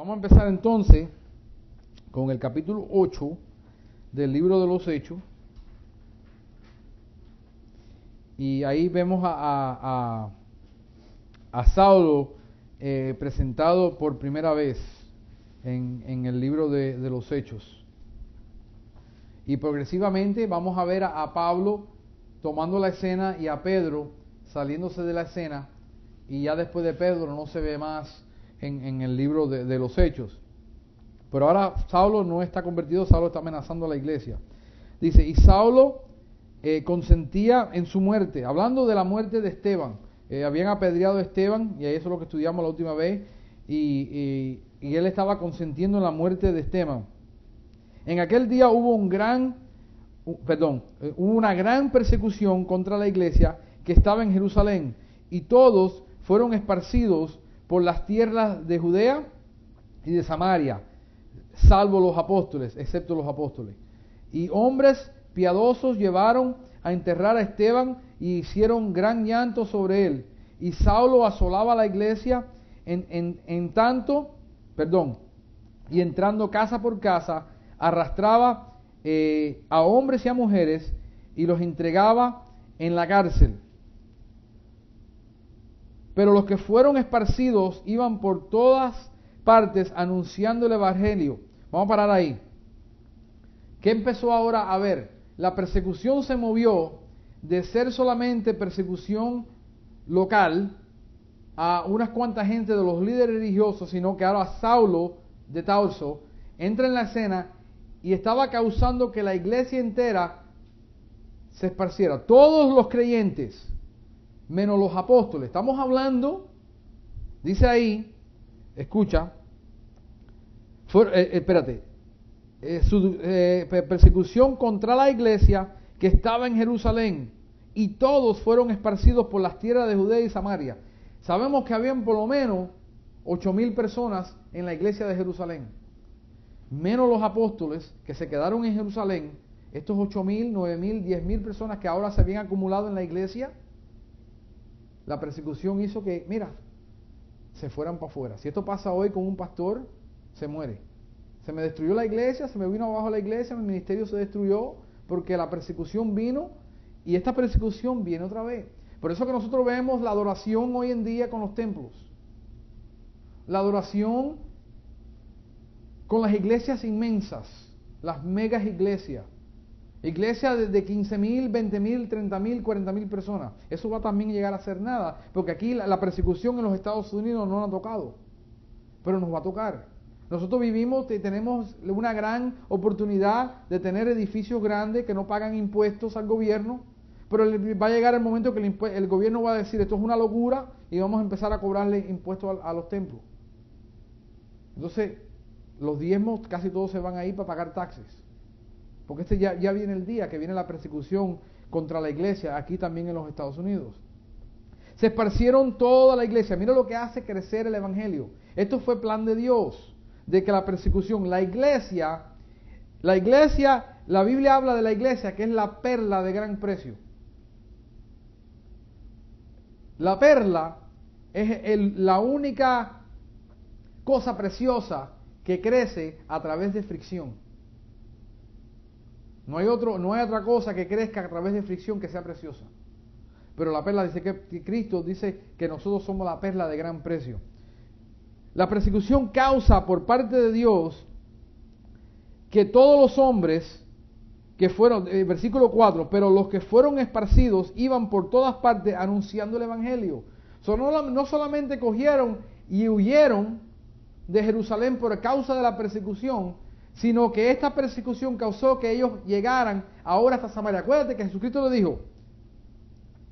Vamos a empezar entonces con el capítulo 8 del libro de los Hechos. Y ahí vemos a Saulo presentado por primera vez en el libro de los Hechos. Y progresivamente vamos a ver a Pablo tomando la escena y a Pedro saliéndose de la escena. Y ya después de Pedro no se ve más en el libro de los Hechos. Pero ahora Saulo no está convertido, Saulo está amenazando a la iglesia. Dice, y Saulo consentía en su muerte, hablando de la muerte de Esteban. Habían apedreado a Esteban, y eso es lo que estudiamos la última vez, y él estaba consentiendo en la muerte de Esteban. En aquel día hubo una gran persecución contra la iglesia que estaba en Jerusalén, y todos fueron esparcidos por las tierras de Judea y de Samaria, salvo los apóstoles, excepto los apóstoles. Y hombres piadosos llevaron a enterrar a Esteban y hicieron gran llanto sobre él. Y Saulo asolaba la iglesia y entrando casa por casa, arrastraba a hombres y a mujeres y los entregaba en la cárcel. Pero los que fueron esparcidos iban por todas partes anunciando el evangelio. Vamos a parar ahí. ¿Qué empezó ahora a ver? La persecución se movió de ser solamente persecución local a unas cuantas gente de los líderes religiosos, sino que ahora Saulo de Tarso entra en la escena y estaba causando que la iglesia entera se esparciera. Todos los creyentes, menos los apóstoles. Estamos hablando, dice ahí, escucha, persecución contra la iglesia que estaba en Jerusalén, y todos fueron esparcidos por las tierras de Judea y Samaria. Sabemos que habían por lo menos 8,000 personas en la iglesia de Jerusalén, menos los apóstoles que se quedaron en Jerusalén. Estos 8,000, 9,000, 10,000 personas que ahora se habían acumulado en la iglesia, la persecución hizo que, se fueran para afuera. Si esto pasa hoy con un pastor, se muere. Se me destruyó la iglesia, se me vino abajo la iglesia, mi ministerio se destruyó porque la persecución vino, y esta persecución viene otra vez. Por eso que nosotros vemos la adoración hoy en día con los templos. La adoración con las iglesias inmensas, las megas iglesias. Iglesias de 15,000, 20,000, 30,000, 40,000 personas. Eso va a también llegar a ser nada, porque aquí la persecución en los Estados Unidos no nos ha tocado, pero nos va a tocar. Nosotros vivimos y tenemos una gran oportunidad de tener edificios grandes que no pagan impuestos al gobierno, pero va a llegar el momento que el gobierno va a decir, esto es una locura, y vamos a empezar a cobrarle impuestos a los templos. Entonces, los diezmos casi todos se van a ir para pagar taxes. Porque ya viene el día que viene la persecución contra la iglesia, aquí también en los Estados Unidos. Se esparcieron toda la iglesia. Mira lo que hace crecer el evangelio. Esto fue plan de Dios, de que la persecución, la iglesia, la Biblia habla de la iglesia que es la perla de gran precio. La perla es la única cosa preciosa que crece a través de fricción. No hay otra cosa que crezca a través de fricción que sea preciosa. Pero la perla dice que Cristo dice que nosotros somos la perla de gran precio. La persecución causa por parte de Dios que todos los hombres que fueron, versículo 4, pero los que fueron esparcidos iban por todas partes anunciando el evangelio. No solamente cogieron y huyeron de Jerusalén por causa de la persecución, sino que esta persecución causó que ellos llegaran ahora hasta Samaria. Acuérdate que Jesucristo le dijo,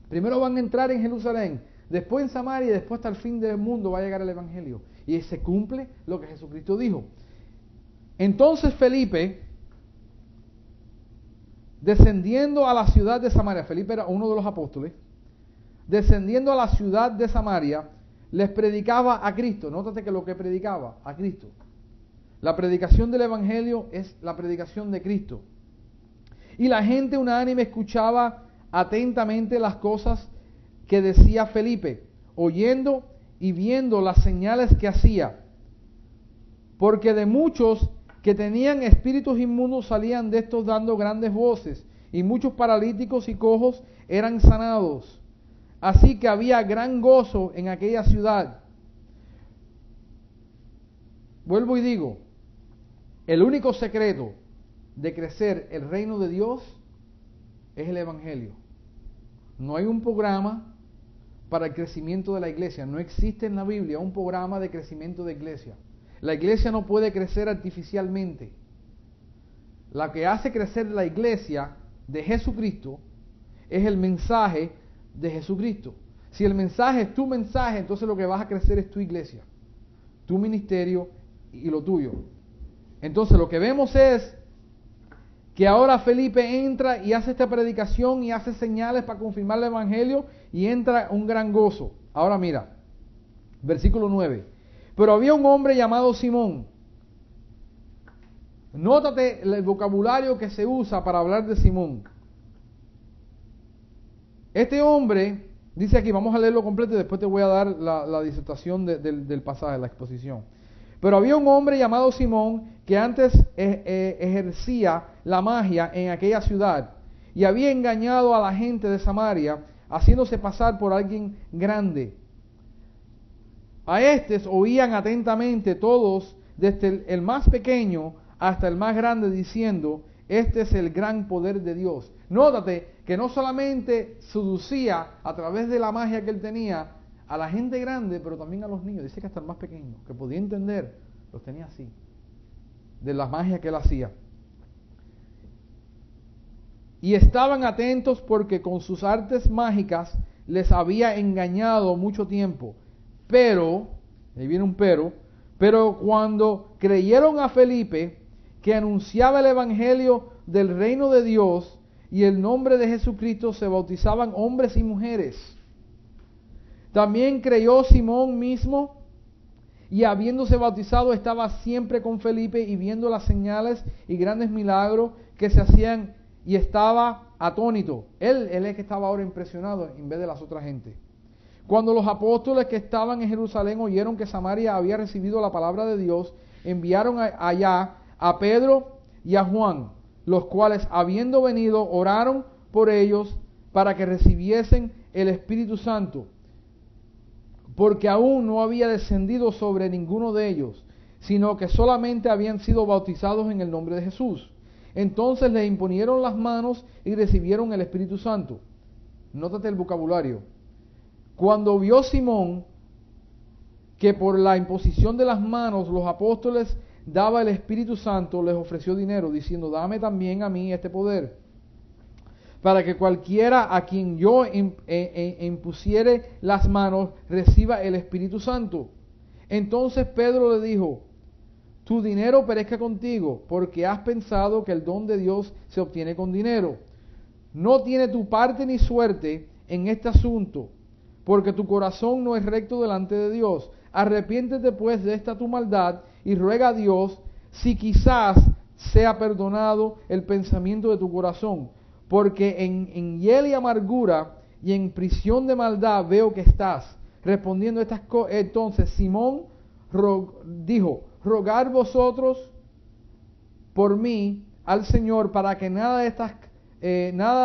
primero van a entrar en Jerusalén, después en Samaria y después hasta el fin del mundo va a llegar el evangelio. Y se cumple lo que Jesucristo dijo. Entonces Felipe, descendiendo a la ciudad de Samaria, Felipe era uno de los apóstoles, descendiendo a la ciudad de Samaria, les predicaba a Cristo. Nótate que lo que predicaba, a Cristo. La predicación del evangelio es la predicación de Cristo. Y la gente unánime escuchaba atentamente las cosas que decía Felipe, oyendo y viendo las señales que hacía. porque de muchos que tenían espíritus inmundos salían de estos dando grandes voces, y muchos paralíticos y cojos eran sanados. Así que había gran gozo en aquella ciudad. Vuelvo y digo, el único secreto de crecer el reino de Dios es el Evangelio. No hay un programa para el crecimiento de la iglesia. No existe en la Biblia un programa de crecimiento de iglesia. La iglesia no puede crecer artificialmente. La que hace crecer la iglesia de Jesucristo es el mensaje de Jesucristo. Si el mensaje es tu mensaje, entonces lo que vas a crecer es tu iglesia, tu ministerio y lo tuyo. Entonces lo que vemos es que ahora Felipe entra y hace esta predicación y hace señales para confirmar el evangelio y entra un gran gozo. Ahora mira, versículo 9. Pero había un hombre llamado Simón. Nótate el vocabulario que se usa para hablar de Simón. Este hombre, dice aquí, vamos a leerlo completo y después te voy a dar la disertación del pasaje, la exposición. Pero había un hombre llamado Simón que antes ejercía la magia en aquella ciudad y había engañado a la gente de Samaria, haciéndose pasar por alguien grande. A estos oían atentamente todos, desde el más pequeño hasta el más grande, diciendo: este es el gran poder de Dios. Nótate que no solamente seducía a través de la magia que él tenía a la gente grande, pero también a los niños. Dice que hasta el más pequeño, que podía entender, los tenía así, de la magia que él hacía. Y estaban atentos porque con sus artes mágicas les había engañado mucho tiempo. Pero, ahí viene un pero cuando creyeron a Felipe, que anunciaba el evangelio del reino de Dios y el nombre de Jesucristo, se bautizaban hombres y mujeres. También creyó Simón mismo, y habiéndose bautizado estaba siempre con Felipe y viendo las señales y grandes milagros que se hacían, y estaba atónito. Él es que estaba ahora impresionado en vez de las otras gente. Cuando los apóstoles que estaban en Jerusalén oyeron que Samaria había recibido la palabra de Dios, enviaron allá a Pedro y a Juan, los cuales, habiendo venido, oraron por ellos para que recibiesen el Espíritu Santo, porque aún no había descendido sobre ninguno de ellos, sino que solamente habían sido bautizados en el nombre de Jesús. Entonces le imponieron las manos y recibieron el Espíritu Santo. Nótate el vocabulario. Cuando vio Simón que por la imposición de las manos los apóstoles daba el Espíritu Santo, les ofreció dinero, diciendo: dame también a mí este poder, para que cualquiera a quien yo impusiere las manos reciba el Espíritu Santo. Entonces Pedro le dijo: tu dinero perezca contigo, porque has pensado que el don de Dios se obtiene con dinero. No tiene tu parte ni suerte en este asunto, porque tu corazón no es recto delante de Dios. Arrepiéntete pues de esta tu maldad y ruega a Dios si quizás sea perdonado el pensamiento de tu corazón, porque en hiel y amargura y en prisión de maldad veo que estás. Respondiendo estas cosas, entonces Simón dijo: rogad vosotros por mí al Señor para que nada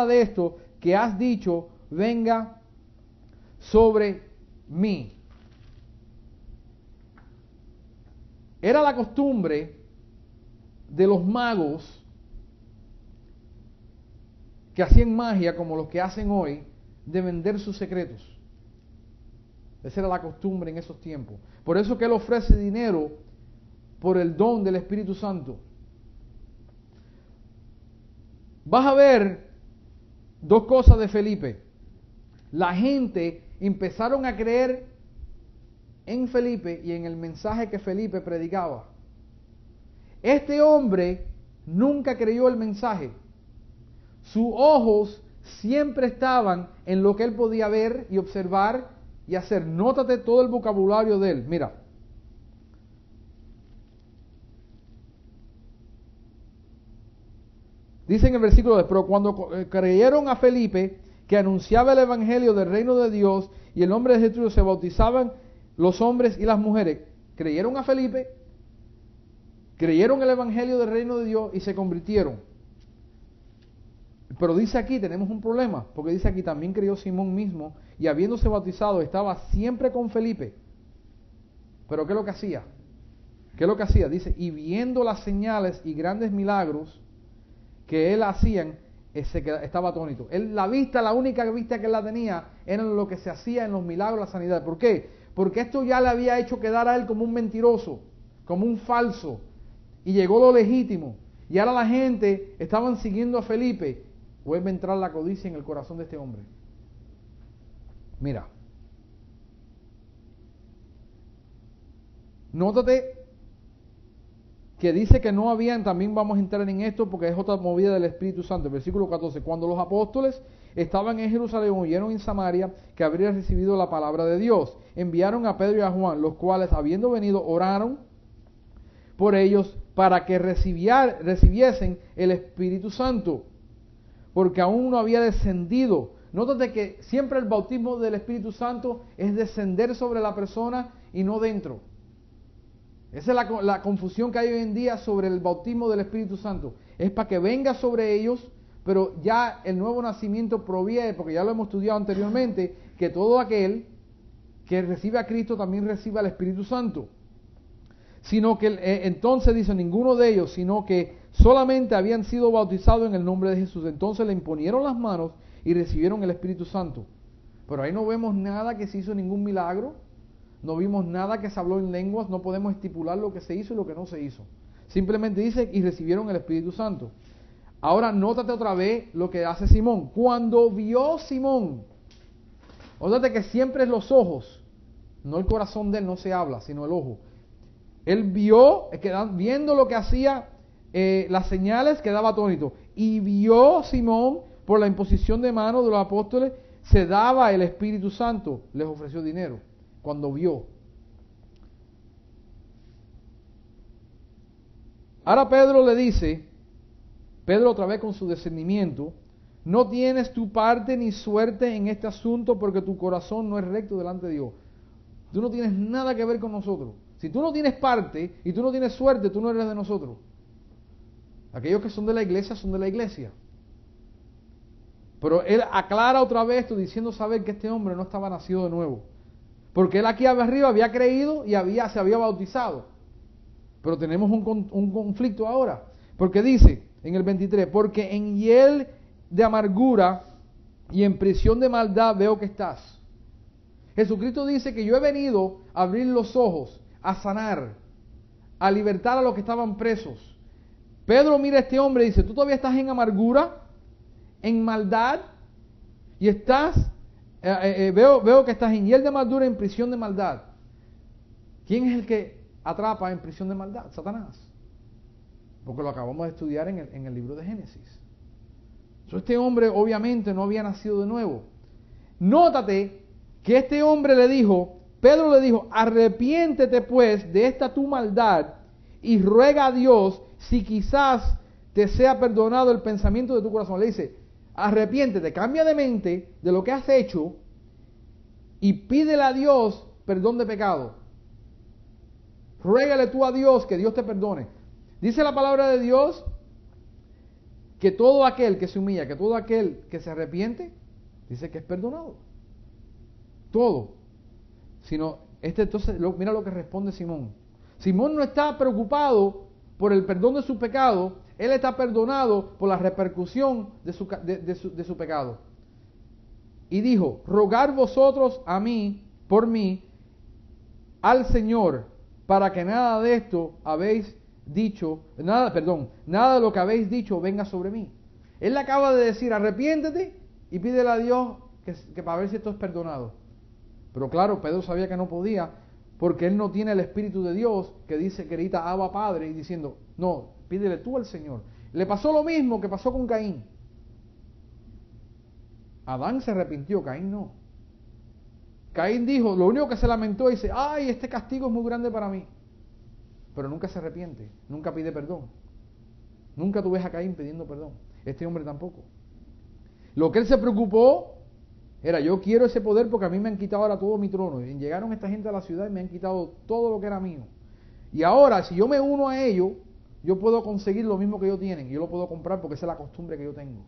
de esto que has dicho venga sobre mí. Era la costumbre de los magos que hacían magia, como los que hacen hoy, de vender sus secretos. Esa era la costumbre en esos tiempos. Por eso que él ofrece dinero por el don del Espíritu Santo. Vas a ver dos cosas de Felipe. La gente empezaron a creer en Felipe y en el mensaje que Felipe predicaba. Este hombre nunca creyó el mensaje. Sus ojos siempre estaban en lo que él podía ver y observar y hacer. Nótate todo el vocabulario de él. Mira. Dice en el versículo 2: pero cuando creyeron a Felipe, que anunciaba el evangelio del reino de Dios y el nombre de Jesús, se bautizaban los hombres y las mujeres. ¿Creyeron a Felipe? creyeron el evangelio del reino de Dios y se convirtieron. Pero dice aquí, tenemos un problema, porque dice aquí, también creyó Simón mismo, y habiéndose bautizado, estaba siempre con Felipe. Pero ¿qué es lo que hacía? ¿Qué es lo que hacía? Dice, y viendo las señales y grandes milagros que él hacían, estaba atónito. La única vista que él la tenía, era lo que se hacía en los milagros, la sanidad. ¿Por qué? Porque esto ya le había hecho quedar a él como un mentiroso, como un falso. Y llegó lo legítimo. Y ahora la gente estaban siguiendo a Felipe. Vuelve a entrar la codicia en el corazón de este hombre. Mira. Nótate que dice que no habían, también vamos a entrar en esto porque es otra movida del Espíritu Santo. El versículo 14, cuando los apóstoles estaban en Jerusalén, oyeron en Samaria que habría recibido la palabra de Dios. Enviaron a Pedro y a Juan, los cuales, habiendo venido, oraron por ellos para que recibiesen el Espíritu Santo, porque aún no había descendido. Nótate que siempre el bautismo del Espíritu Santo es descender sobre la persona y no dentro. Esa es la confusión que hay hoy en día sobre el bautismo del Espíritu Santo. Es para que venga sobre ellos, pero ya el nuevo nacimiento proviene, porque ya lo hemos estudiado anteriormente, que todo aquel que recibe a Cristo también recibe al Espíritu Santo. Sino que entonces dice ninguno de ellos, sino que solamente habían sido bautizados en el nombre de Jesús. Entonces le imponieron las manos y recibieron el Espíritu Santo. Pero ahí no vemos nada que se hizo, ningún milagro. No vimos nada que se habló en lenguas, no podemos estipular lo que se hizo y lo que no se hizo. Simplemente dice, y recibieron el Espíritu Santo. Ahora, nótate otra vez lo que hace Simón. Cuando vio Simón, nótate que siempre es los ojos, no el corazón de él, no se habla, sino el ojo. Él vio, viendo lo que hacía, las señales, quedaba atónito. Y vio Simón, por la imposición de manos de los apóstoles, se daba el Espíritu Santo, les ofreció dinero. Cuando vio. Ahora Pedro le dice, Pedro otra vez con su discernimiento, no tienes tu parte ni suerte en este asunto porque tu corazón no es recto delante de Dios. Tú no tienes nada que ver con nosotros. Si tú no tienes parte y tú no tienes suerte, tú no eres de nosotros. Aquellos que son de la iglesia son de la iglesia. Pero él aclara otra vez esto diciendo saber que este hombre no estaba nacido de nuevo. Porque él aquí arriba había creído y se había bautizado. Pero tenemos un conflicto ahora. Porque dice en el 23, porque en hiel de amargura y en prisión de maldad veo que estás. Jesucristo dice que yo he venido a abrir los ojos, a sanar, a libertar a los que estaban presos. Pedro mira a este hombre y dice, tú todavía estás en amargura, en maldad, y veo que estás en hiel de amargura, en prisión de maldad. ¿Quién es el que atrapa en prisión de maldad? Satanás. Porque lo acabamos de estudiar en el libro de Génesis. Este hombre obviamente no había nacido de nuevo. Nótate que este hombre le dijo, Pedro le dijo, arrepiéntete pues de esta tu maldad y ruega a Dios si quizás te sea perdonado el pensamiento de tu corazón. Le dice, arrepiéntete, cambia de mente de lo que has hecho y pídele a Dios perdón de pecado. Ruégale tú a Dios que Dios te perdone. Dice la palabra de Dios que todo aquel que se humilla, que todo aquel que se arrepiente, dice que es perdonado. Todo. Entonces, mira lo que responde Simón. Simón no está preocupado por el perdón de su pecado, él está perdonado por la repercusión de su pecado. Y dijo, rogad vosotros a mí, por mí, al Señor, para que nada de esto habéis dicho, nada de lo que habéis dicho venga sobre mí. Él le acaba de decir, arrepiéntete y pídele a Dios que para ver si esto es perdonado. Pero claro, Pedro sabía que no podía, porque él no tiene el Espíritu de Dios que dice que grita Abba Padre y diciendo, no, pídele tú al Señor. Le pasó lo mismo que pasó con Caín. Adán se arrepintió, Caín no. Caín dijo, lo único que se lamentó y dice, ay, este castigo es muy grande para mí. Pero nunca se arrepiente, nunca pide perdón. Nunca tú ves a Caín pidiendo perdón. Este hombre tampoco. Lo que él se preocupó era, yo quiero ese poder porque a mí me han quitado ahora todo mi trono. Y llegaron esta gente a la ciudad y me han quitado todo lo que era mío. Y ahora, si yo me uno a ellos, yo puedo conseguir lo mismo que ellos tienen. Y yo lo puedo comprar porque esa es la costumbre que yo tengo.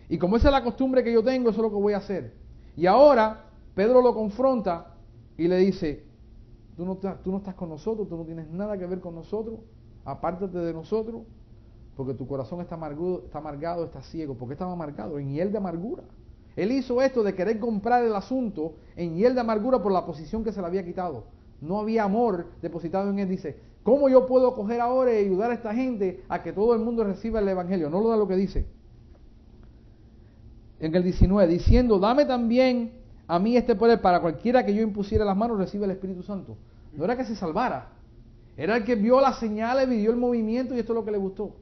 Y como esa es la costumbre que yo tengo, eso es lo que voy a hacer. Y ahora, Pedro lo confronta y le dice, tú no estás con nosotros, tú no tienes nada que ver con nosotros, apártate de nosotros, porque tu corazón está amargado, está ciego. ¿Por qué estaba amargado? En hiel de amargura. Él hizo esto de querer comprar el asunto en hiel de amargura por la posición que se le había quitado. No había amor depositado en él. Dice, ¿cómo yo puedo coger ahora y ayudar a esta gente a que todo el mundo reciba el evangelio? No lo da lo que dice. En el 19, diciendo, dame también a mí este poder para cualquiera que yo impusiera las manos reciba el Espíritu Santo. No era que se salvara, era el que vio las señales, vio el movimiento y esto es lo que le gustó.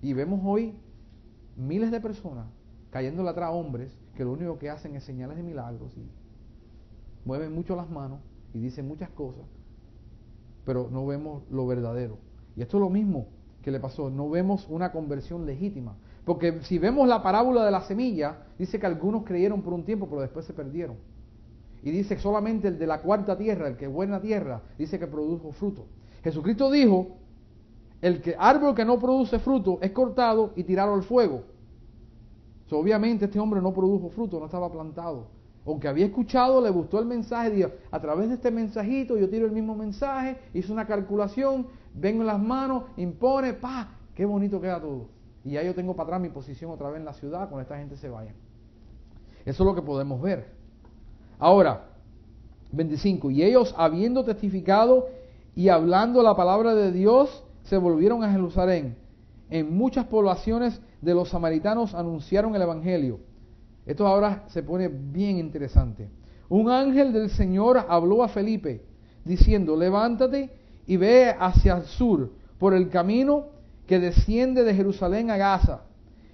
Y vemos hoy miles de personas cayéndole atrás a hombres que lo único que hacen es señales de milagros y mueven mucho las manos y dicen muchas cosas, pero no vemos lo verdadero. Y esto es lo mismo que le pasó, no vemos una conversión legítima. Porque si vemos la parábola de la semilla, dice que algunos creyeron por un tiempo, pero después se perdieron. Y dice que solamente el de la cuarta tierra, el que es buena tierra, dice que produjo fruto. Jesucristo dijo, árbol que no produce fruto es cortado y tirado al fuego. Obviamente este hombre no produjo fruto, no estaba plantado. Aunque había escuchado, le gustó el mensaje, dijo, a través de este mensajito yo tiro el mismo mensaje, hice una calculación, vengo en las manos, impone, ¡pah! ¡Qué bonito queda todo! Y ya yo tengo para atrás mi posición otra vez en la ciudad cuando esta gente se vaya. Eso es lo que podemos ver. Ahora, 25. Y ellos, habiendo testificado y hablando la palabra de Dios, se volvieron a Jerusalén. En muchas poblaciones de los samaritanos anunciaron el evangelio. Esto ahora se pone bien interesante. Un ángel del Señor habló a Felipe, diciendo, levántate y ve hacia el sur, por el camino que desciende de Jerusalén a Gaza,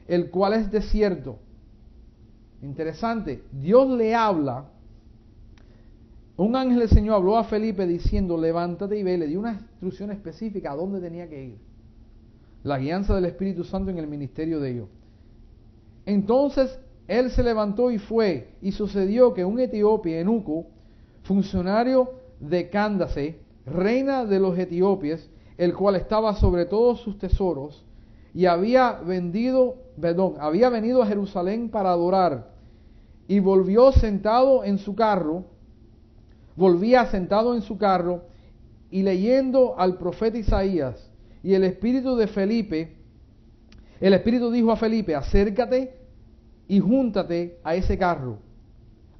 el cual es desierto. Interesante, Dios le habla, un ángel del Señor habló a Felipe diciendo, levántate y ve, le dio una instrucción específica a dónde tenía que ir. La guianza del Espíritu Santo en el ministerio de ellos. Entonces él se levantó y fue, y sucedió que un etíope, eunuco, funcionario de Candace, reina de los etíopes, el cual estaba sobre todos sus tesoros, y había venido a Jerusalén para adorar, y volvía sentado en su carro, y leyendo al profeta Isaías, y el espíritu dijo a Felipe, acércate y júntate a ese carro.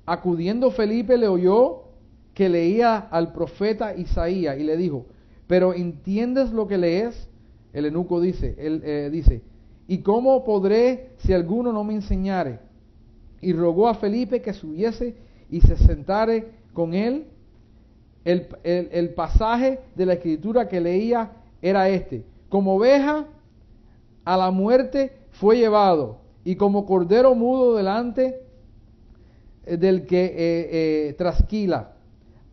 Acudiendo Felipe le oyó que leía al profeta Isaías, y le dijo, ¿pero entiendes lo que lees? El eunuco dice, ¿y cómo podré si alguno no me enseñare? Y rogó a Felipe que subiese y se sentare con él. El pasaje de la escritura que leía era este: como oveja a la muerte fue llevado, y como cordero mudo delante del que trasquila,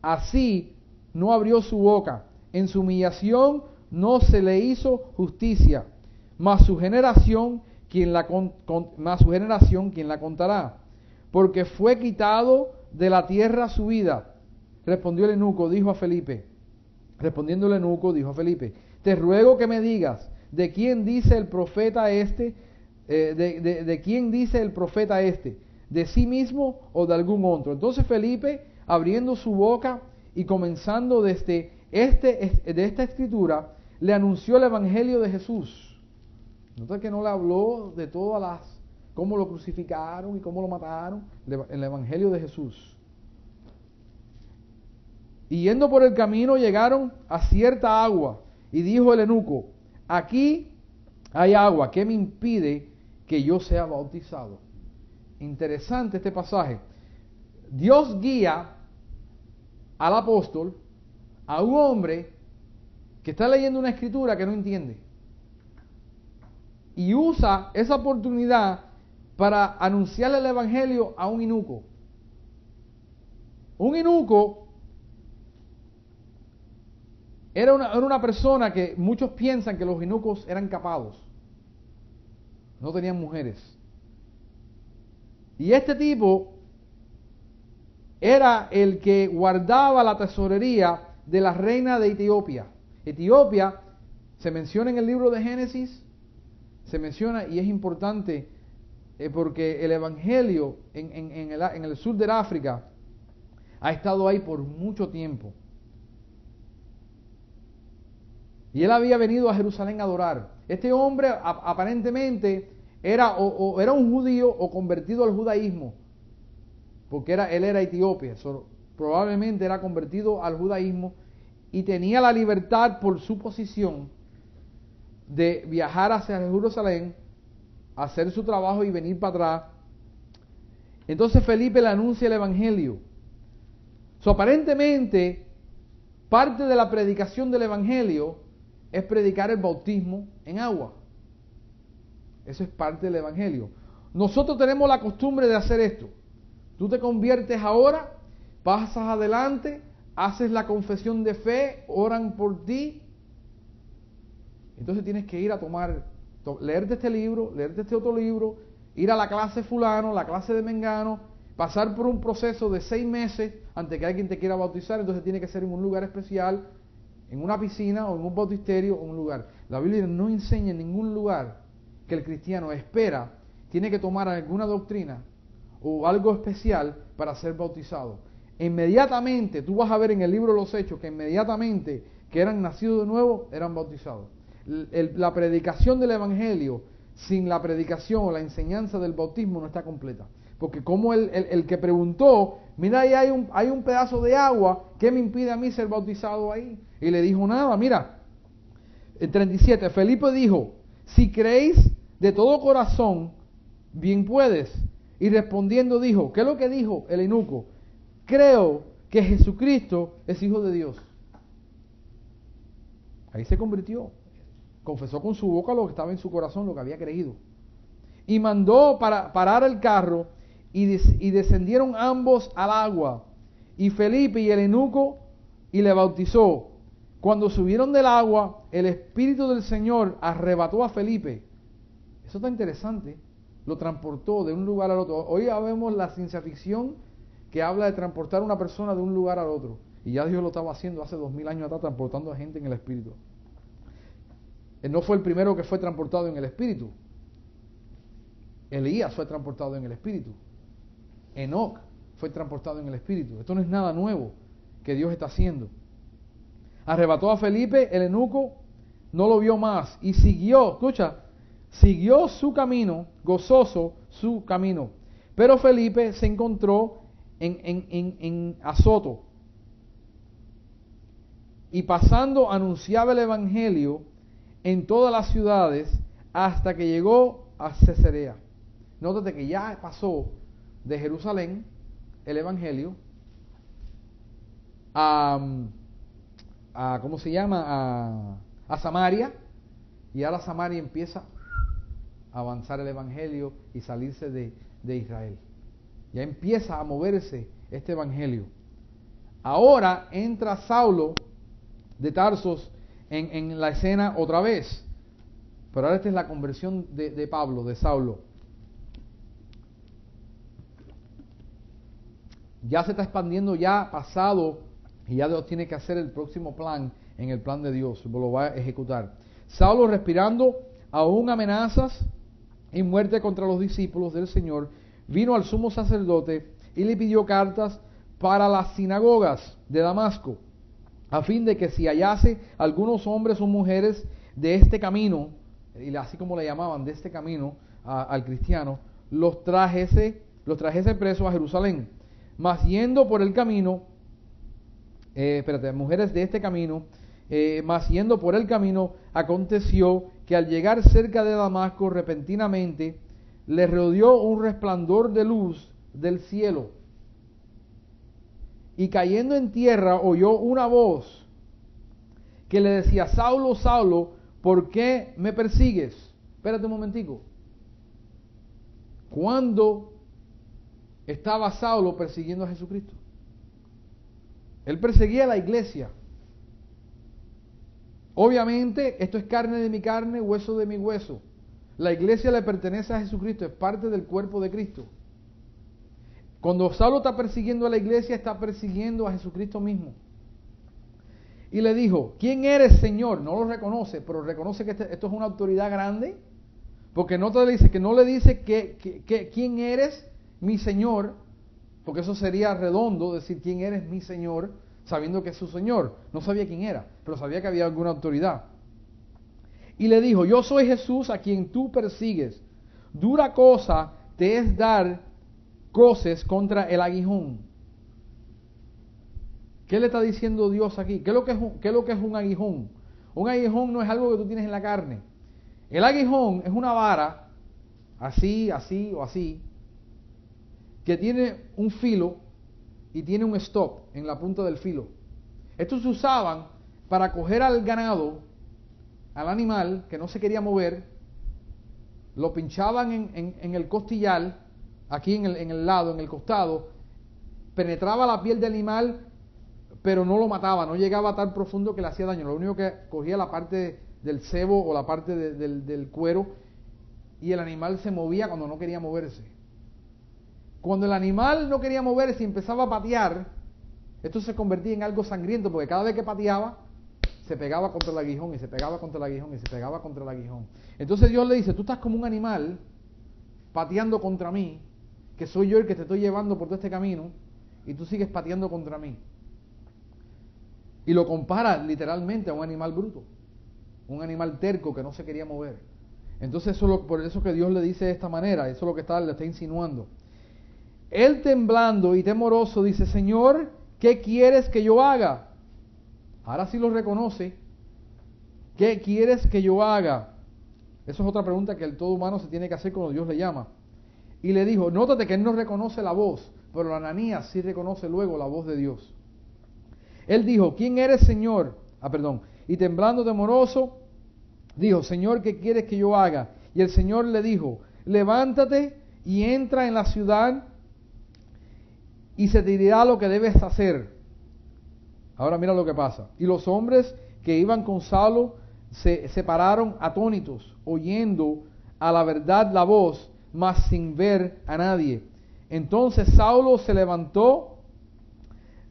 así no abrió su boca. En su humillación no se le hizo justicia, mas su generación quien la contará, porque fue quitado de la tierra su vida. Respondiendo el eunuco, dijo a Felipe, te ruego que me digas, ¿de quién dice el profeta este? ¿De quién dice el profeta este? ¿De sí mismo o de algún otro? Entonces Felipe, abriendo su boca y comenzando desde de esta escritura, le anunció el evangelio de Jesús. Nota que no le habló de todas cómo lo crucificaron y cómo lo mataron, el evangelio de Jesús. Y yendo por el camino llegaron a cierta agua, y dijo el eunuco, aquí hay agua, ¿qué me impide que yo sea bautizado? Interesante este pasaje. Dios guía al apóstol a un hombre que está leyendo una escritura que no entiende, y usa esa oportunidad para anunciarle el evangelio a un eunuco. Un eunuco era una persona que muchos piensan que los eunucos eran capados, no tenían mujeres. Y este tipo era el que guardaba la tesorería de la reina de Etiopía. Etiopía se menciona en el libro de Génesis, se menciona y es importante porque el Evangelio en el sur de África ha estado ahí por mucho tiempo. Y él había venido a Jerusalén a adorar. Este hombre aparentemente era era un judío o convertido al judaísmo, porque él era etíope, probablemente era convertido al judaísmo y tenía la libertad por su posición de viajar hacia Jerusalén, hacer su trabajo y venir para atrás. Entonces Felipe le anuncia el Evangelio. Aparentemente, parte de la predicación del Evangelio es predicar el bautismo en agua. Eso es parte del Evangelio. Nosotros tenemos la costumbre de hacer esto. Tú te conviertes ahora, pasas adelante, haces la confesión de fe, oran por ti. Entonces tienes que ir a leerte este libro, leerte este otro libro, ir a la clase fulano, la clase de mengano, pasar por un proceso de 6 meses antes que alguien te quiera bautizar. Entonces tiene que ser en un lugar especial, en una piscina o en un bautisterio o en un lugar. La Biblia no enseña en ningún lugar que el cristiano tiene que tomar alguna doctrina o algo especial para ser bautizado. Inmediatamente, tú vas a ver en el libro de los Hechos que inmediatamente que eran nacidos de nuevo, eran bautizados. La predicación del Evangelio sin la predicación o la enseñanza del bautismo no está completa. Porque como el que preguntó, mira, ahí hay un pedazo de agua, ¿qué me impide a mí ser bautizado ahí? Y le dijo nada, mira, el 37, Felipe dijo, si creéis de todo corazón, bien puedes. Y respondiendo dijo, ¿qué es lo que dijo el eunuco? Creo que Jesucristo es Hijo de Dios. Ahí se convirtió. Confesó con su boca lo que estaba en su corazón, lo que había creído. Y mandó parar el carro y descendieron ambos al agua. Y Felipe y el eunuco y le bautizó. Cuando subieron del agua, el Espíritu del Señor arrebató a Felipe. Eso está interesante. Lo transportó de un lugar al otro. Hoy ya vemos la ciencia ficción que habla de transportar a una persona de un lugar al otro. Y ya Dios lo estaba haciendo hace 2000 años atrás, transportando a gente en el Espíritu. Él no fue el primero que fue transportado en el Espíritu. Elías fue transportado en el Espíritu. Enoc fue transportado en el Espíritu. Esto no es nada nuevo que Dios está haciendo. Arrebató a Felipe, el eunuco no lo vio más y siguió su camino, gozoso su camino. Pero Felipe se encontró en Azoto y pasando anunciaba el Evangelio en todas las ciudades hasta que llegó a Cesarea. Nótate que ya pasó de Jerusalén el Evangelio a Samaria, y ahora Samaria empieza a avanzar el Evangelio y salirse de Israel. Ya empieza a moverse este Evangelio. Ahora entra Saulo de Tarsos en la escena otra vez. Pero ahora esta es la conversión de Pablo, de Saulo. Ya se está expandiendo, ya pasado, y ya Dios tiene que hacer el próximo plan en el plan de Dios, lo va a ejecutar. Saulo, respirando aún amenazas y muerte contra los discípulos del Señor, vino al sumo sacerdote y le pidió cartas para las sinagogas de Damasco, a fin de que si hallase algunos hombres o mujeres de este camino, y así como le llamaban, de este camino al cristiano, los trajese presos a Jerusalén. Mas yendo por el camino, mujeres de este camino, mas yendo por el camino, aconteció que al llegar cerca de Damasco, repentinamente le rodeó un resplandor de luz del cielo. Y cayendo en tierra, oyó una voz que le decía: Saulo, Saulo, ¿por qué me persigues? Espérate un momentico. ¿Cuándo estaba Saulo persiguiendo a Jesucristo? Él perseguía a la iglesia. Obviamente, esto es carne de mi carne, hueso de mi hueso. La iglesia le pertenece a Jesucristo, es parte del cuerpo de Cristo. Cuando Saulo está persiguiendo a la iglesia, está persiguiendo a Jesucristo mismo. y le dijo, ¿quién eres, Señor? No lo reconoce, pero reconoce que esto es una autoridad grande, porque no le dice quién eres, mi Señor, porque eso sería redondo decir quién eres, mi Señor, sabiendo que es su Señor. No sabía quién era, pero sabía que había alguna autoridad. Y le dijo, yo soy Jesús a quien tú persigues. Dura cosa te es dar coces contra el aguijón. ¿Qué le está diciendo Dios aquí? ¿Qué es lo que es un aguijón? Un aguijón no es algo que tú tienes en la carne. El aguijón es una vara, así, así o así, que tiene un filo y tiene un stop en la punta del filo. Estos se usaban para coger al ganado, al animal que no se quería mover, lo pinchaban en el costillar, aquí en el lado, en el costado, penetraba la piel del animal, pero no lo mataba, no llegaba a tan profundo que le hacía daño. Lo único que cogía la parte del sebo o la parte del cuero, y el animal se movía cuando no quería moverse. Cuando el animal no quería moverse y empezaba a patear, esto se convertía en algo sangriento, porque cada vez que pateaba, se pegaba contra el aguijón, y se pegaba contra el aguijón, y se pegaba contra el aguijón. Entonces Dios le dice, tú estás como un animal pateando contra mí, que soy yo el que te estoy llevando por todo este camino, y tú sigues pateando contra mí. Y lo compara literalmente a un animal bruto, un animal terco que no se quería mover. Entonces por eso que Dios le dice de esta manera, eso es lo que le está insinuando. Él temblando y temoroso dice, Señor, ¿qué quieres que yo haga? Ahora sí lo reconoce. ¿Qué quieres que yo haga? Eso es otra pregunta que el todo humano se tiene que hacer cuando Dios le llama. Y le dijo, nótate que él no reconoce la voz, pero Ananías sí reconoce luego la voz de Dios. Él dijo, ¿quién eres, Señor? Y temblando temoroso, dijo, Señor, ¿qué quieres que yo haga? Y el Señor le dijo, levántate y entra en la ciudad y se te dirá lo que debes hacer. Ahora mira lo que pasa. Y los hombres que iban con Saulo se pararon atónitos, oyendo a la verdad la voz, mas sin ver a nadie. Entonces Saulo se levantó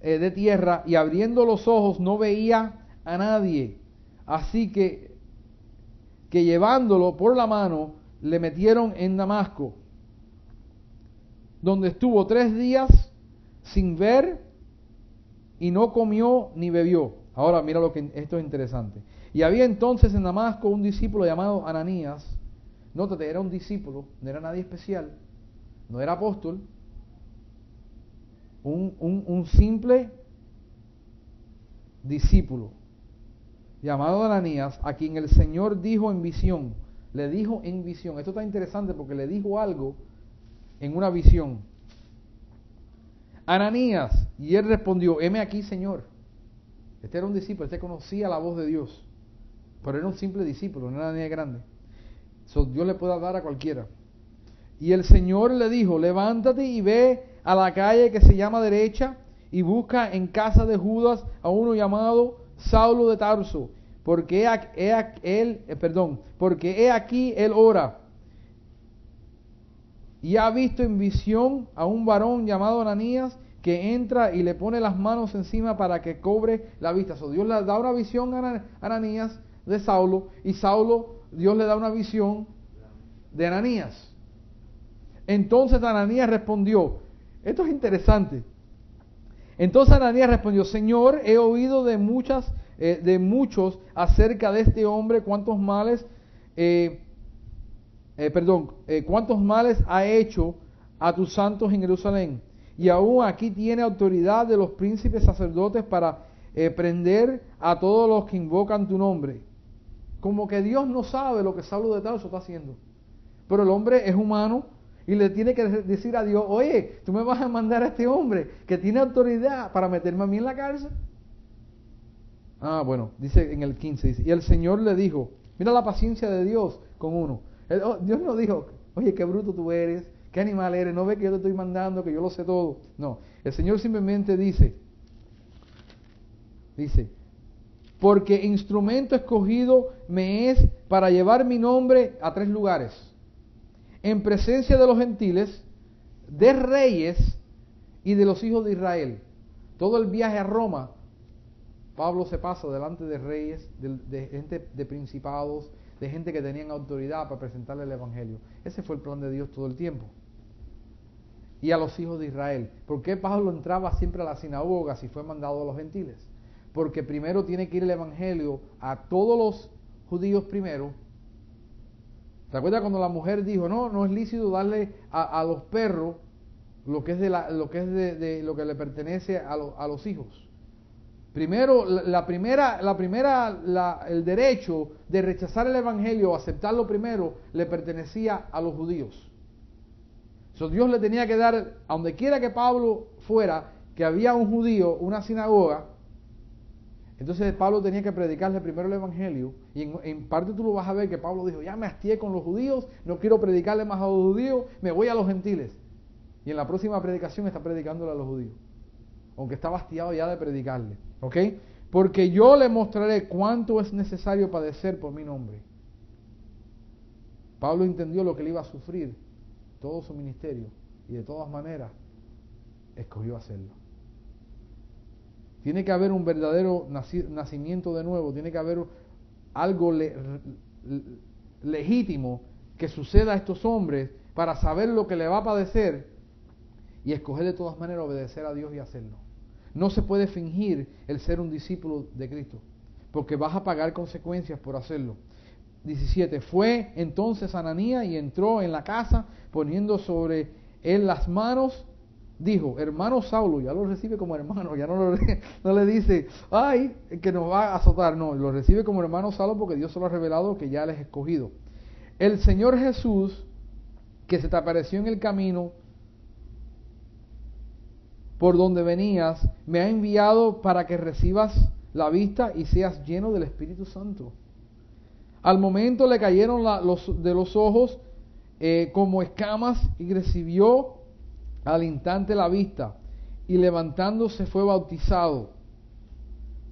de tierra y abriendo los ojos no veía a nadie. Así que llevándolo por la mano le metieron en Damasco, donde estuvo 3 días sin ver y no comió ni bebió. Ahora mira esto es interesante. Y había entonces en Damasco un discípulo llamado Ananías. Nótate, era un discípulo, no era nadie especial, no era apóstol, un simple discípulo llamado Ananías, a quien el Señor dijo en visión. Le dijo en visión. Esto está interesante porque le dijo algo en una visión. Ananías, y él respondió, heme aquí, Señor. Este era un discípulo, este conocía la voz de Dios, pero era un simple discípulo, no era nadie grande. Dios le puede dar a cualquiera. Y el Señor le dijo, levántate y ve a la calle que se llama derecha y busca en casa de Judas a uno llamado Saulo de Tarso, porque he aquí él ora. Y ha visto en visión a un varón llamado Ananías que entra y le pone las manos encima para que cobre la vista. Dios le da una visión a Ananías de Saulo, y Dios le da una visión de Ananías. Entonces Ananías respondió, esto es interesante. Entonces Ananías respondió, Señor, he oído de muchos acerca de este hombre, cuántos males ha hecho a tus santos en Jerusalén, y aún aquí tiene autoridad de los príncipes sacerdotes para prender a todos los que invocan tu nombre. Como que Dios no sabe lo que Saulo de Tarso está haciendo, pero el hombre es humano y le tiene que decir a Dios, oye, tú me vas a mandar a este hombre que tiene autoridad para meterme a mí en la cárcel. Bueno, dice en el 15, dice, y el Señor le dijo, mira la paciencia de Dios con uno. Dios no dijo, oye, qué bruto tú eres, qué animal eres, no ves que yo te estoy mandando, que yo lo sé todo. No, el Señor simplemente dice, porque instrumento escogido me es para llevar mi nombre a 3 lugares, en presencia de los gentiles, de reyes y de los hijos de Israel. Todo el viaje a Roma Pablo se pasa delante de reyes, de gente de principados, de gente que tenían autoridad para presentarle el Evangelio. Ese fue el plan de Dios todo el tiempo. Y a los hijos de Israel. ¿Por qué Pablo entraba siempre a la sinagoga si fue mandado a los gentiles? Porque primero tiene que ir el Evangelio a todos los judíos primero. ¿Te acuerdas cuando la mujer dijo, no es lícito darle a los perros lo que es lo que le pertenece a los hijos? Primero, el derecho de rechazar el Evangelio o aceptarlo primero le pertenecía a los judíos. Dios le tenía que dar, a donde quiera que Pablo fuera, que había un judío, una sinagoga, entonces Pablo tenía que predicarle primero el Evangelio, y en parte tú lo vas a ver que Pablo dijo, ya me hastié con los judíos, no quiero predicarle más a los judíos, me voy a los gentiles. Y en la próxima predicación está predicándole a los judíos, aunque está hastiado ya de predicarle, ¿ok? Porque yo le mostraré cuánto es necesario padecer por mi nombre. Pablo entendió lo que le iba a sufrir todo su ministerio, y de todas maneras escogió hacerlo. Tiene que haber un verdadero nacimiento de nuevo, tiene que haber algo legítimo que suceda a estos hombres para saber lo que le va a padecer y escoger de todas maneras obedecer a Dios y hacerlo. No se puede fingir el ser un discípulo de Cristo, porque vas a pagar consecuencias por hacerlo. 17. Fue entonces Ananías y entró en la casa, poniendo sobre él las manos, dijo, hermano Saulo, ya lo recibe como hermano, ya no le dice, ay, que nos va a azotar, no, lo recibe como hermano Saulo porque Dios se lo ha revelado que ya le es escogido. El Señor Jesús, que se te apareció en el camino por donde venías, me ha enviado para que recibas la vista y seas lleno del Espíritu Santo. Al momento le cayeron de los ojos como escamas y recibió al instante la vista y levantándose fue bautizado.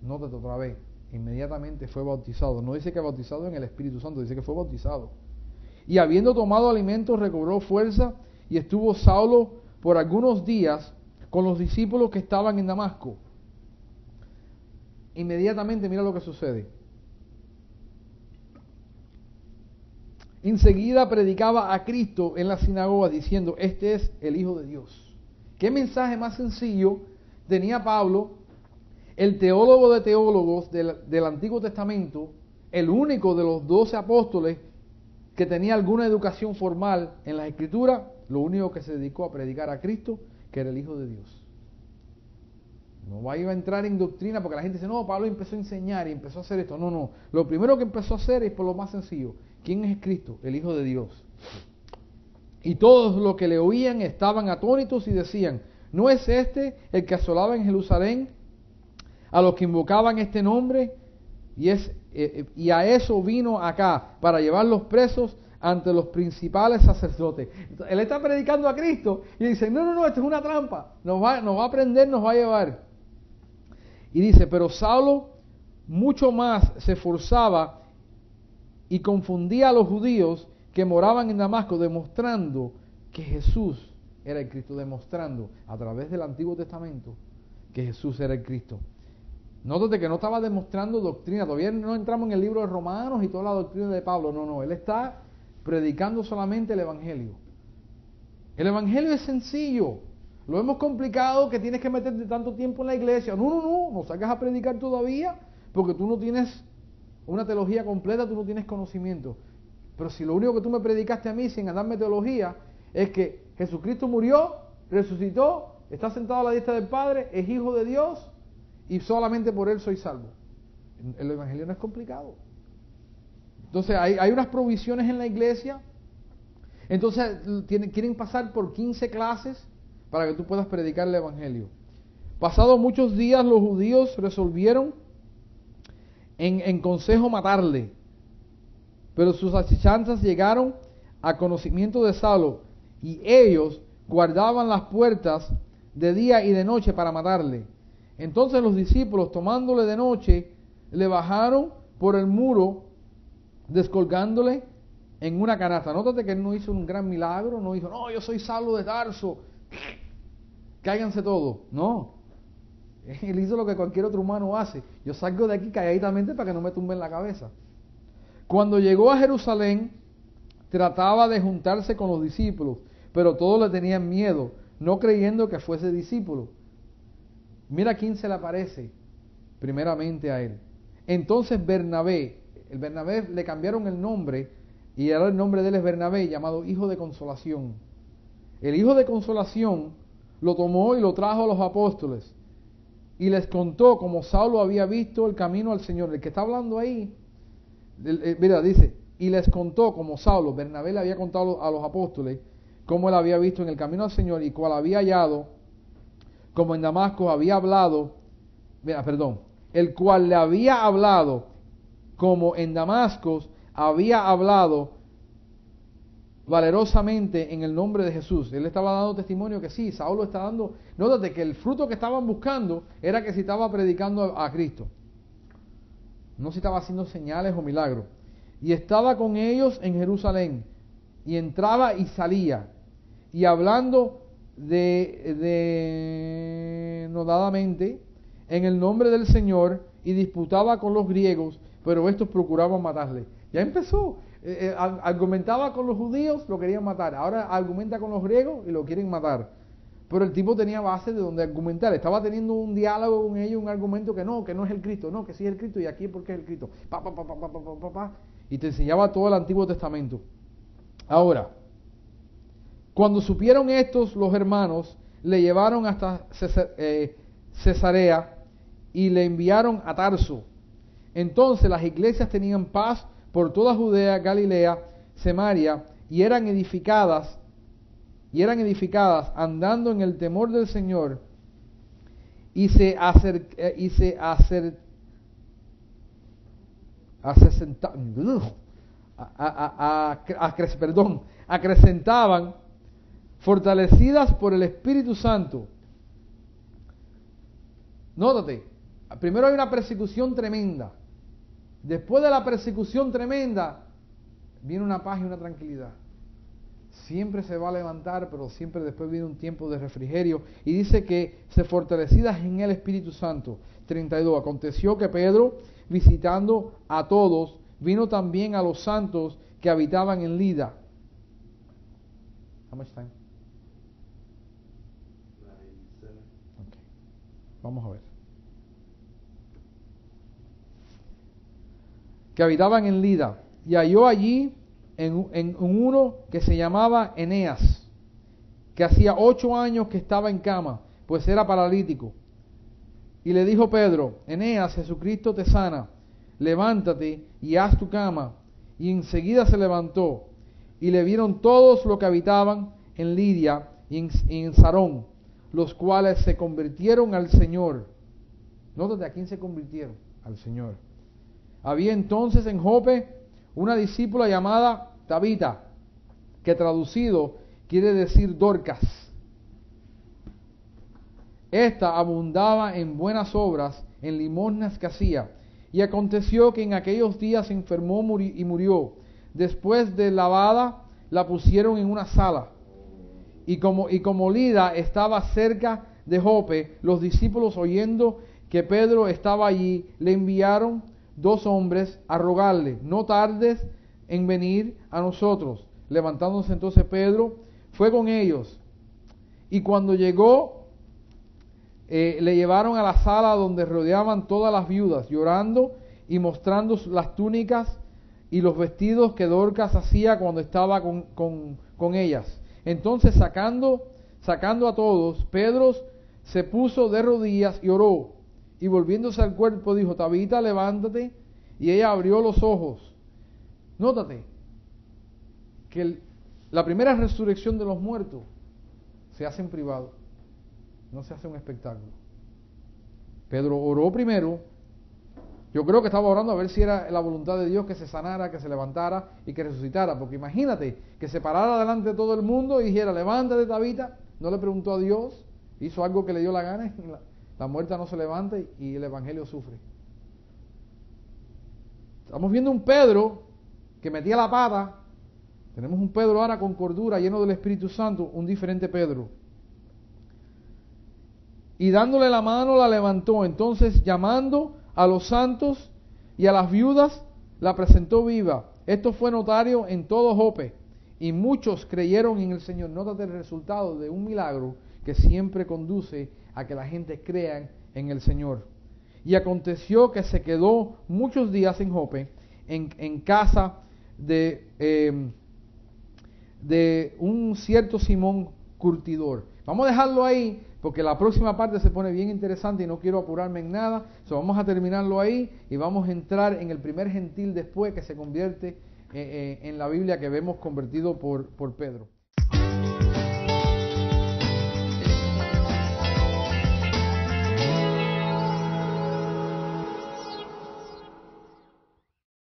Nótate otra vez, inmediatamente fue bautizado. No dice que bautizado en el Espíritu Santo, dice que fue bautizado. Y habiendo tomado alimentos recobró fuerza y estuvo Saulo por algunos días con los discípulos que estaban en Damasco. Inmediatamente mira lo que sucede. Enseguida predicaba a Cristo en la sinagoga diciendo, este es el Hijo de Dios. ¿Qué mensaje más sencillo tenía Pablo, el teólogo de teólogos del Antiguo Testamento, el único de los 12 apóstoles que tenía alguna educación formal en la Escritura, lo único que se dedicó a predicar a Cristo, que era el Hijo de Dios? No va a entrar en doctrina porque la gente dice, no, Pablo empezó a enseñar y empezó a hacer esto. No. Lo primero que empezó a hacer es por lo más sencillo. ¿Quién es Cristo? El Hijo de Dios. Y todos los que le oían estaban atónitos y decían, ¿no es este el que asolaba en Jerusalén a los que invocaban este nombre? Y a eso vino acá, para llevarlos presos ante los principales sacerdotes. Entonces, él está predicando a Cristo y dice, no, esto es una trampa. Nos va a prender, nos va a llevar. Y dice, pero Saulo mucho más se esforzaba y confundía a los judíos que moraban en Damasco, demostrando que Jesús era el Cristo, demostrando a través del Antiguo Testamento que Jesús era el Cristo. Nótate que no estaba demostrando doctrina, todavía no entramos en el libro de Romanos y toda la doctrina de Pablo, no, él está predicando solamente el Evangelio. El Evangelio es sencillo, lo hemos complicado que tienes que meterte tanto tiempo en la iglesia. No salgas a predicar todavía porque tú no tienes una teología completa, tú no tienes conocimiento. Pero si lo único que tú me predicaste a mí sin darme teología es que Jesucristo murió, resucitó, está sentado a la diestra del Padre, es Hijo de Dios y solamente por Él soy salvo. El Evangelio no es complicado. Entonces hay unas provisiones en la iglesia. Entonces quieren pasar por 15 clases para que tú puedas predicar el Evangelio. Pasados muchos días los judíos resolvieron en consejo matarle, pero sus asechanzas llegaron a conocimiento de Saulo y ellos guardaban las puertas de día y de noche para matarle. Entonces los discípulos, tomándole de noche, le bajaron por el muro, descolgándole en una canasta. Nótate que él no hizo un gran milagro, no dijo, no, yo soy Saulo de Tarso, cáiganse todos. No. Él hizo lo que cualquier otro humano hace. Yo salgo de aquí calladitamente para que no me tumben la cabeza. Cuando llegó a Jerusalén, trataba de juntarse con los discípulos, pero todos le tenían miedo, no creyendo que fuese discípulo. Mira quién se le aparece primeramente a él. Entonces Bernabé, el Bernabé le cambiaron el nombre y ahora el nombre de él es Bernabé, llamado Hijo de Consolación. El Hijo de Consolación lo tomó y lo trajo a los apóstoles y les contó cómo Saulo había visto el camino al Señor. El que está hablando ahí, mira, dice, y les contó como Saulo, Bernabé le había contado a los apóstoles cómo él había visto en el camino al Señor y cuál había hallado, como en Damasco había hablado, el cual le había hablado, como en Damasco había hablado valerosamente en el nombre de Jesús. Él estaba dando testimonio que sí, Saulo está dando, nótate que el fruto que estaban buscando era que si estaba predicando a Cristo, no si estaba haciendo señales o milagros. Y estaba con ellos en Jerusalén, y entraba y salía, y hablando denodadamente en el nombre del Señor, y disputaba con los griegos, pero estos procuraban matarle. Ya empezó, argumentaba con los judíos, lo querían matar, ahora argumenta con los griegos y lo quieren matar. Pero el tipo tenía base de donde argumentar, estaba teniendo un diálogo con ellos, un argumento que no es el Cristo, no, que sí es el Cristo y aquí porque es el Cristo, y te enseñaba todo el Antiguo Testamento. Ahora, cuando supieron estos, los hermanos le llevaron hasta Cesarea y le enviaron a Tarso. Entonces las iglesias tenían paz por toda Judea, Galilea, Samaria, y eran edificadas andando en el temor del Señor, acrecentaban, fortalecidas por el Espíritu Santo. Nótate, primero hay una persecución tremenda. Después de la persecución tremenda, viene una paz y una tranquilidad. Siempre se va a levantar, pero siempre después viene un tiempo de refrigerio. Y dice que se fortalecidas en el Espíritu Santo. 32. Aconteció que Pedro, visitando a todos, vino también a los santos que habitaban en Lida. How much time? Okay. Vamos a ver. Que habitaban en Lida, y halló allí en uno que se llamaba Eneas, que hacía 8 años que estaba en cama, pues era paralítico. Y le dijo Pedro: Eneas, Jesucristo te sana, levántate y haz tu cama. Y enseguida se levantó, y le vieron todos los que habitaban en Lidia y en Sarón, los cuales se convirtieron al Señor. Nótate, ¿a quién se convirtieron? Al Señor. Había entonces en Jope una discípula llamada Tabita, que traducido quiere decir Dorcas. Esta abundaba en buenas obras, en limosnas que hacía. Y aconteció que en aquellos días se enfermó y murió. Después de lavada, la pusieron en una sala. Y como Lida estaba cerca de Jope, los discípulos, oyendo que Pedro estaba allí, le enviaron 2 hombres a rogarle: no tardes en venir a nosotros. Levantándose entonces Pedro, fue con ellos. Y cuando llegó, le llevaron a la sala donde rodeaban todas las viudas, llorando y mostrando las túnicas y los vestidos que Dorcas hacía cuando estaba con ellas. Entonces sacando a todos, Pedro se puso de rodillas y oró. Y volviéndose al cuerpo dijo: Tabita, levántate. Y ella abrió los ojos. Nótate que la primera resurrección de los muertos se hace en privado, no se hace un espectáculo. Pedro oró primero. Yo creo que estaba orando a ver si era la voluntad de Dios que se sanara, que se levantara y que resucitara. Porque imagínate que se parara delante de todo el mundo y dijera: levántate, Tabita. No le preguntó a Dios, hizo algo que le dio la gana y la muerta no se levanta y el evangelio sufre. Estamos viendo un Pedro que metía la pata. Tenemos un Pedro ahora con cordura, lleno del Espíritu Santo, un diferente Pedro. y dándole la mano la levantó. Entonces, llamando a los santos y a las viudas, la presentó viva. Esto fue notario en todo Jope, y muchos creyeron en el Señor. Nótate el resultado de un milagro que siempre conduce a que la gente crea en el Señor. Y aconteció que se quedó muchos días en Jope, en casa de un cierto Simón curtidor. Vamos a dejarlo ahí, porque la próxima parte se pone bien interesante y no quiero apurarme en nada. Vamos a terminarlo ahí y vamos a entrar en el primer gentil después que se convierte en la Biblia, que vemos convertido por Pedro.